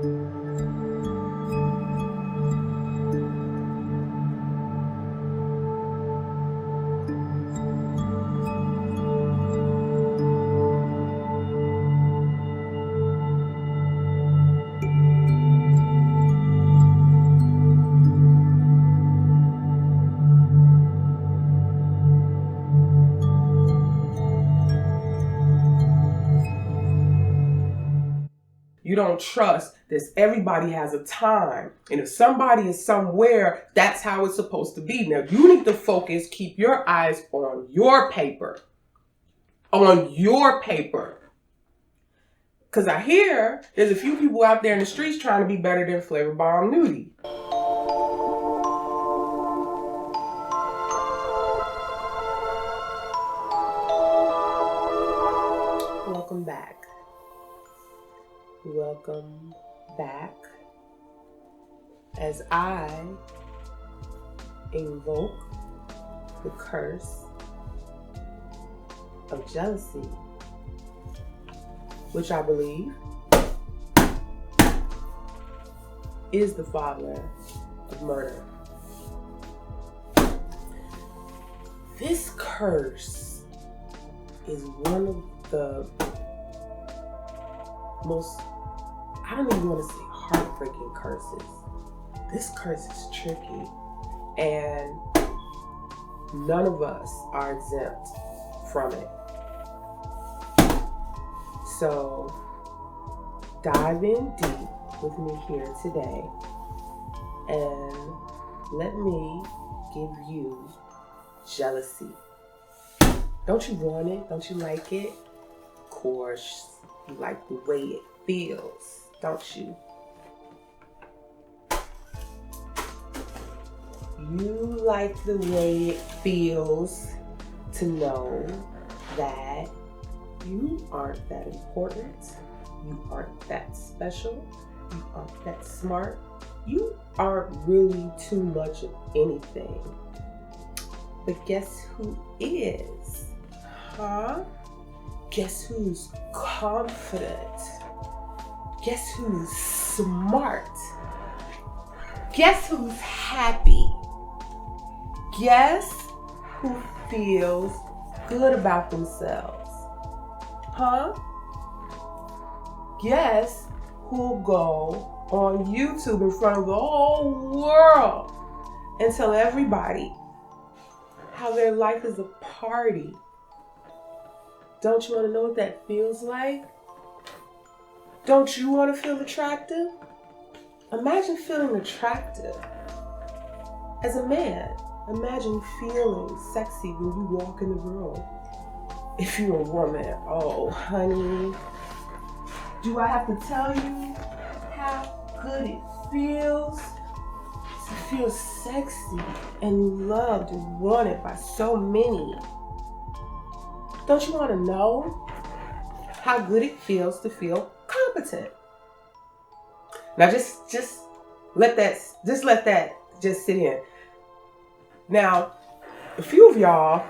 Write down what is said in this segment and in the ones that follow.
You don't trust that everybody has a time. And if somebody is somewhere, that's how it's supposed to be. Now, you need to focus, keep your eyes on your paper. On your paper. Because I hear there's a few people out there in the streets trying to be better than Flavorbomb Nudie. Welcome back. Welcome back as I invoke the curse of jealousy, which I believe is the father of murder. This curse is one of the most, I don't even want to say heartbreaking curses. This curse is tricky, and none of us are exempt from it. So dive in deep with me here today and let me give you jealousy. Don't you want it? Don't you like it? Of course, you like the way it feels, don't you? You like the way it feels to know that you aren't that important, you aren't that special, you aren't that smart, you aren't really too much of anything. But guess who is? Huh? Guess who's confident? Guess who's smart? Guess who's happy? Guess who feels good about themselves? Huh? Guess who'll go on YouTube in front of the whole world and tell everybody how their life is a party? Don't you want to know what that feels like? Don't you want to feel attractive? Imagine feeling attractive as a man. Imagine feeling sexy when you walk in the room. If you're a woman, oh honey, do I have to tell you how good it feels to feel sexy and loved and wanted by so many? Don't you want to know how good it feels to feel competent? Now just let that just sit in. Now, a few of y'all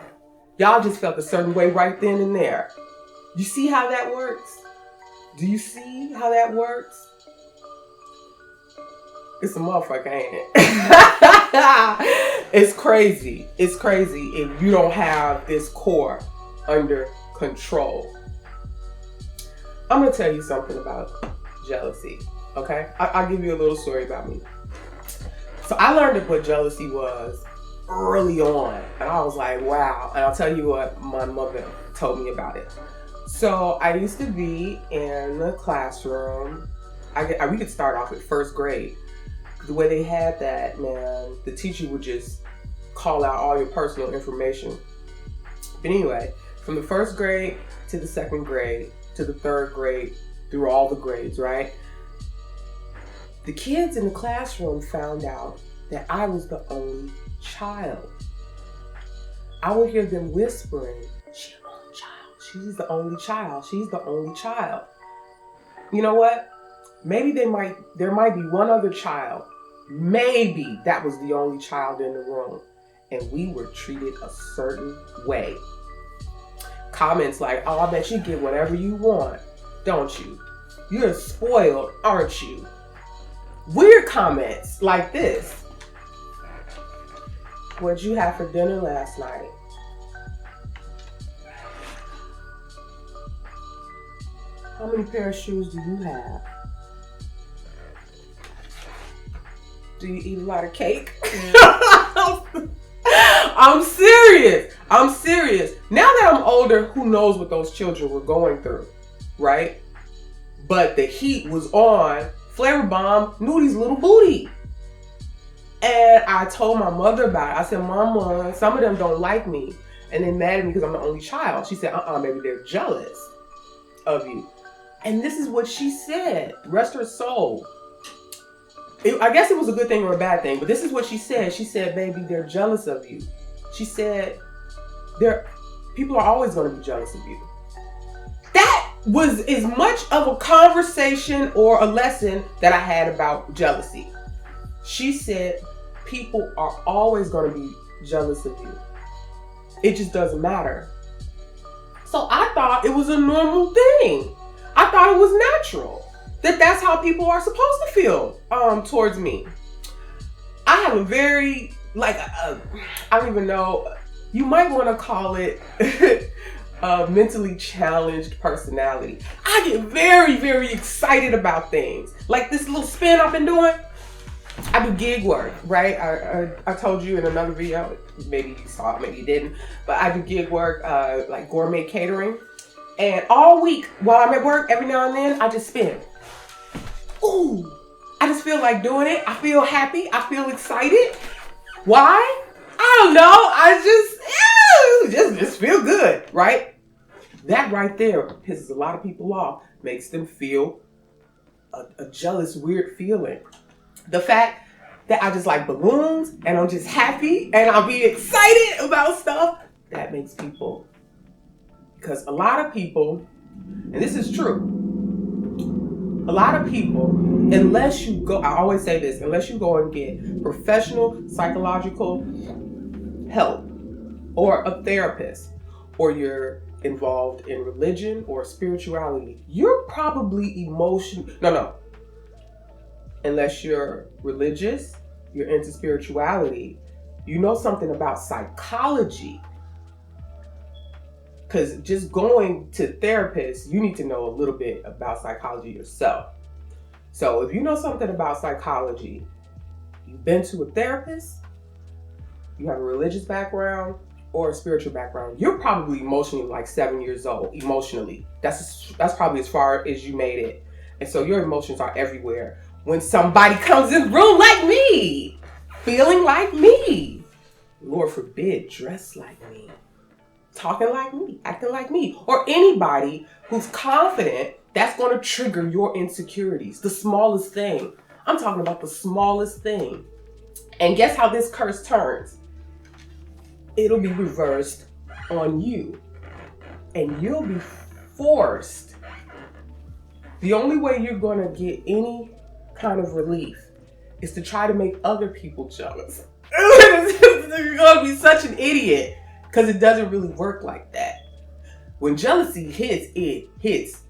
just felt a certain way right then and there. You see how that works? Do you see how that works? It's a motherfucker, ain't it? It's crazy. It's crazy if you don't have this core under control. I'm going to tell you something about jealousy, okay? I'll give you a little story about me. So I learned what jealousy was early on, and I was like, wow. And I'll tell you what my mother told me about it. So I used to be in the classroom. We could start off at first grade. The way they had that, man, the teacher would just call out all your personal information. But anyway, from the first grade to the second grade to the third grade, through all the grades, right? The kids in the classroom found out that I was the only child. I would hear them whispering, she's the only child. She's the only child. She's the only child. You know what? Maybe there might be one other child. Maybe that was the only child in the room. And we were treated a certain way. Comments like, oh, I bet you get whatever you want, don't you? You're spoiled, aren't you? weird comments like this. What'd you have for dinner last night? How many pair of shoes do you have? Do you eat a lot of cake? I'm serious. Now that I'm older, who knows what those children were going through, right? But the heat was on Flavorbomb Nudie's little booty. And I told my mother about it. I said, Mama, some of them don't like me. And they're mad at me because I'm the only child. She said, baby, they're jealous of you. And this is what she said. Rest her soul. I guess it was a good thing or a bad thing, but this is what she said. She said, baby, they're jealous of you. She said, people are always going to be jealous of you. That was as much of a conversation or a lesson that I had about jealousy. She said, people are always going to be jealous of you. It just doesn't matter. So I thought it was a normal thing. I thought it was natural. That's how people are supposed to feel towards me. I have a very, I don't even know, you might want to call it a mentally challenged personality. I get very, very excited about things. Like this little spin I've been doing. I do gig work, right? I told you in another video, maybe you saw it, maybe you didn't, but I do gig work, like gourmet catering. And all week while I'm at work, every now and then, I just spin. Ooh, I just feel like doing it. I feel happy. I feel excited. Why? I don't know. I just feel good, right? That right there pisses a lot of people off, makes them feel a jealous, weird feeling. The fact that I just like balloons and I'm just happy and I'll be excited about stuff, that makes people, because a lot of people, and this is true, a lot of people, unless you go, I always say this, unless you go and get professional psychological help or a therapist, or you're involved in religion or spirituality, you're probably unless you're religious, you're into spirituality, you know something about psychology. Because just going to therapists, you need to know a little bit about psychology yourself. So if you know something about psychology, you've been to a therapist, you have a religious background or a spiritual background, you're probably emotionally like 7 years old, emotionally. That's probably as far as you made it. And so your emotions are everywhere. When somebody comes in the room like me, feeling like me, Lord forbid, dressed like me, talking like me, acting like me, or anybody who's confident, that's going to trigger your insecurities. The smallest thing. I'm talking about the smallest thing. And guess how this curse turns? It'll be reversed on you. And you'll be forced. The only way you're going to get any kind of relief is to try to make other people jealous. You're going to be such an idiot. Because it doesn't really work like that. When jealousy hits, it hits,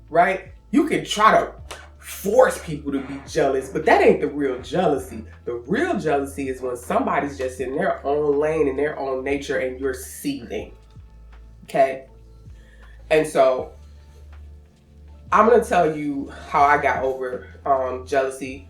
right? You can try to force people to be jealous, but that ain't the real jealousy. The real jealousy is when somebody's just in their own lane, in their own nature, and you're seething, okay? And so, I'm going to tell you how I got over jealousy.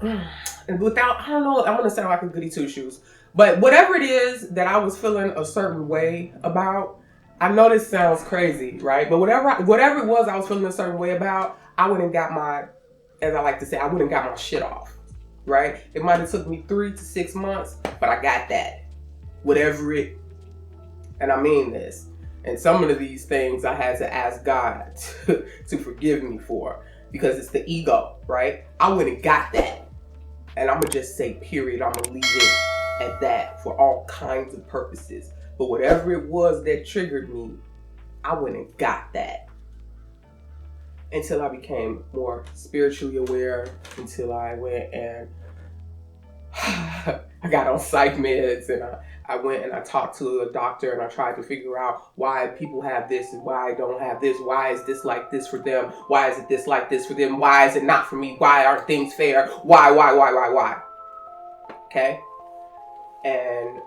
And without, I don't know, I'm going to sound like a goody two-shoes. But whatever it is that I was feeling a certain way about, I know this sounds crazy, right? But whatever it was I was feeling a certain way about, I went and got my, as I like to say, I went and got my shit off, right? It might have took me 3 to 6 months, but I got that. And I mean this. And some of these things I had to ask God to forgive me for, because it's the ego, right? I went and got that. And I'm going to just say, period, I'm going to leave it at that for all kinds of purposes. But whatever it was that triggered me, I went and got that. Until I became more spiritually aware, until I went and I got on psych meds, and I went and I talked to a doctor, and I tried to figure out why people have this and why I don't have this. Why is this like this for them? Why is it this like this for them? Why is it not for me? Why aren't things fair? Why? Okay? And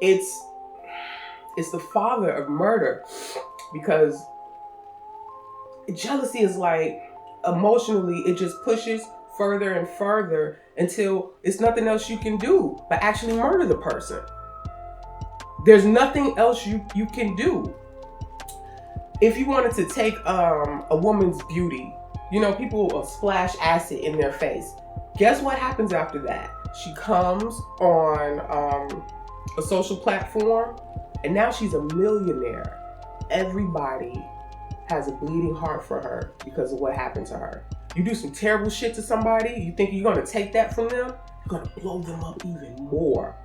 it's the father of murder, because jealousy is like, emotionally, it just pushes further and further until it's nothing else you can do but actually murder the person. There's nothing else you can do. If you wanted to take a woman's beauty, people will splash acid in their face. Guess what happens after that? She comes on a social platform, and now she's a millionaire. Everybody has a bleeding heart for her because of what happened to her. You do some terrible shit to somebody, you think you're gonna take that from them, you're gonna blow them up even more.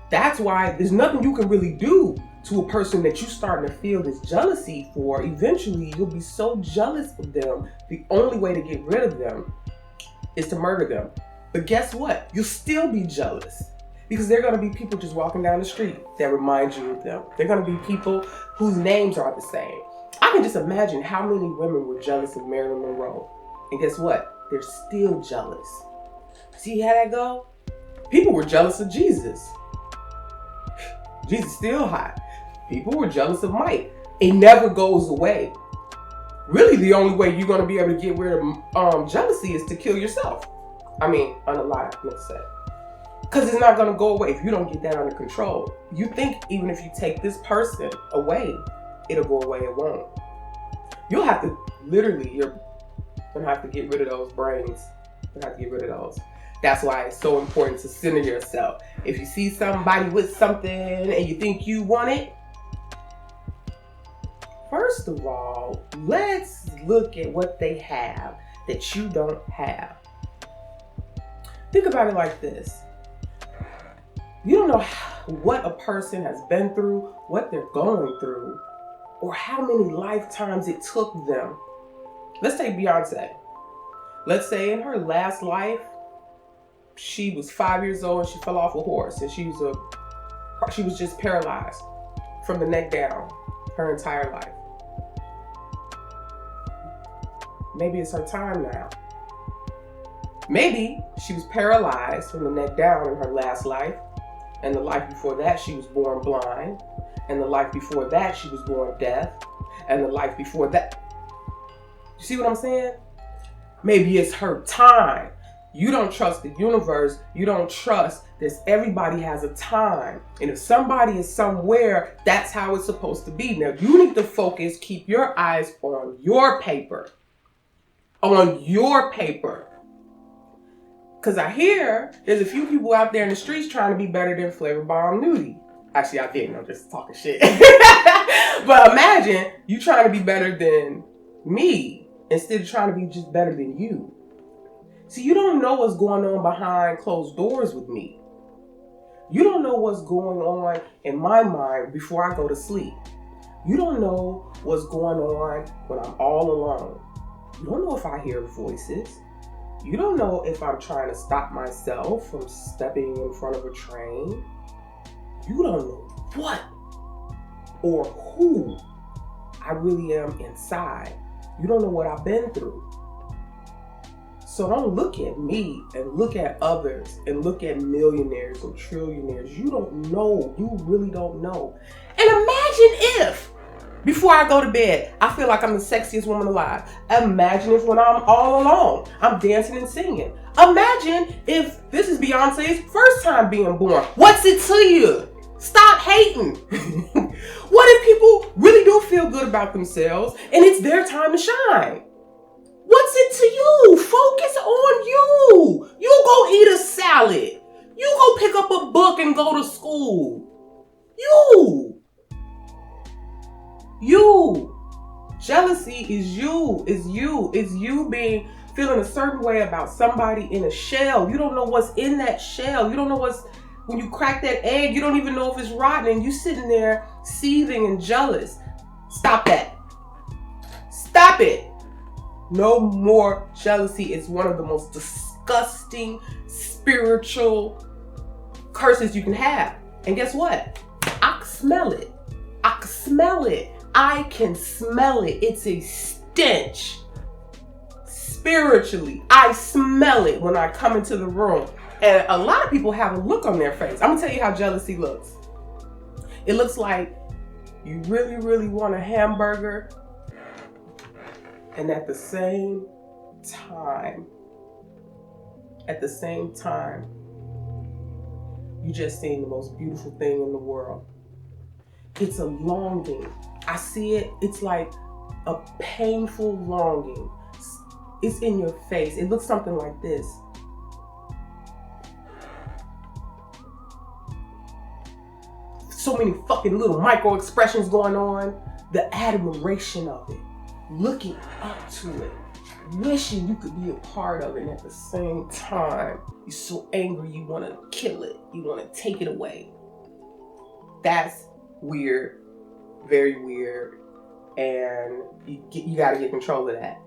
That's why there's nothing you can really do to a person that you're starting to feel this jealousy for. Eventually, you'll be so jealous of them, the only way to get rid of them is to murder them. But guess what? You'll still be jealous, because there are going to be people just walking down the street that remind you of them. There are going to be people whose names are the same. I can just imagine how many women were jealous of Marilyn Monroe. And guess what? They're still jealous. See how that go? People were jealous of Jesus. Jesus still hot. People were jealous of Mike. It never goes away. Really, the only way you're going to be able to get rid of jealousy is to kill yourself. I mean, unalive, let's say. Because it's not going to go away if you don't get that under control. You think even if you take this person away, it'll go away. It won't. You'll have to, literally, you're going to have to get rid of those brains. You'll have to get rid of those. That's why it's so important to center yourself. If you see somebody with something and you think you want it, first of all, let's look at what they have that you don't have. Think about it like this. You don't know what a person has been through, what they're going through, or how many lifetimes it took them. Let's take Beyonce. Let's say in her last life, she was 5 years old and she fell off a horse, and she was just paralyzed from the neck down her entire life. Maybe it's her time now. Maybe she was paralyzed from the neck down in her last life, and the life before that she was born blind, and the life before that she was born deaf, and the life before that. You see what I'm saying? Maybe it's her time. You don't trust the universe. You don't trust that everybody has a time. And if somebody is somewhere, that's how it's supposed to be. Now, you need to focus, keep your eyes on your paper. On your paper. Because I hear there's a few people out there in the streets trying to be better than Flavorbomb Nudie. Actually, I didn't. I'm just talking shit. But imagine you trying to be better than me instead of trying to be just better than you. See, you don't know what's going on behind closed doors with me. You don't know what's going on in my mind before I go to sleep. You don't know what's going on when I'm all alone. You don't know if I hear voices. You don't know if I'm trying to stop myself from stepping in front of a train. You don't know what or who I really am inside. You don't know what I've been through. So don't look at me and look at others and look at millionaires and trillionaires. You don't know. You really don't know. And imagine if, before I go to bed, I feel like I'm the sexiest woman alive. Imagine if when I'm all alone, I'm dancing and singing. Imagine if this is Beyonce's first time being born. What's it to you? Stop hating. What if people really do feel good about themselves and it's their time to shine? What's it to you? Focus on you. You go eat a salad. You go pick up a book and go to school. You. Jealousy is you. It's you. It's you feeling a certain way about somebody in a shell. You don't know what's in that shell. You don't know when you crack that egg, you don't even know if it's rotten, and you sitting there seething and jealous. Stop that. Stop it. No more jealousy. Is one of the most disgusting spiritual curses you can have. And guess what? I can smell it. I can smell it. I can smell it. It's a stench. Spiritually, I smell it when I come into the room. And a lot of people have a look on their face. I'm gonna tell you how jealousy looks. It looks like you really, really want a hamburger, and at the same time, you just seen the most beautiful thing in the world. It's a longing. I see it. It's like a painful longing. It's in your face. It looks something like this. So many fucking little micro expressions going on. The admiration of it. Looking up to it. Wishing you could be a part of it. And at the same time, you're so angry you want to kill it. You want to take it away. That's weird. Very weird. And you got to get control of that.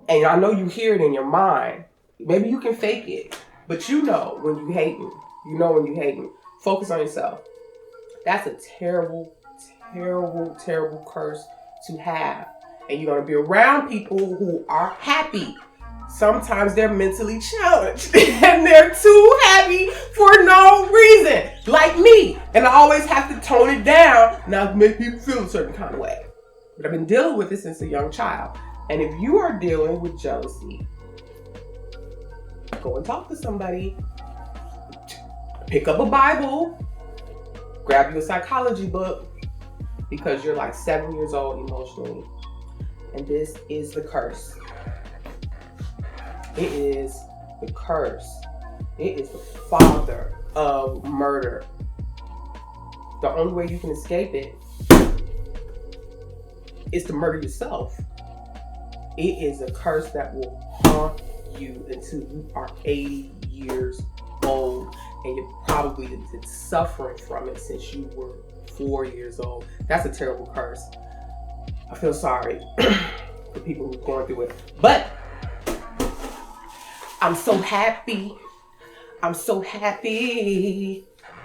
And I know you hear it in your mind. Maybe you can fake it. But you know when you hating. You know when you hating. Focus on yourself. That's a terrible, terrible, terrible curse to have. And you're going to be around people who are happy. Sometimes they're mentally challenged. And they're too happy for no reason. Like me. And I always have to tone it down not to make people feel a certain kind of way. But I've been dealing with it since a young child. And if you are dealing with jealousy, go and talk to somebody. Pick up a Bible. Grab you a psychology book. Because you're like 7 years old emotionally. And this is the curse. It is the curse. It is the father of murder. The only way you can escape it is to murder yourself. It is a curse that will haunt you until you are 80 years old. And you're probably been suffering from it since you were 4 years old. That's a terrible curse. I feel sorry for people who are going through it. But I'm so happy. I'm so happy.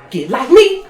Get like me.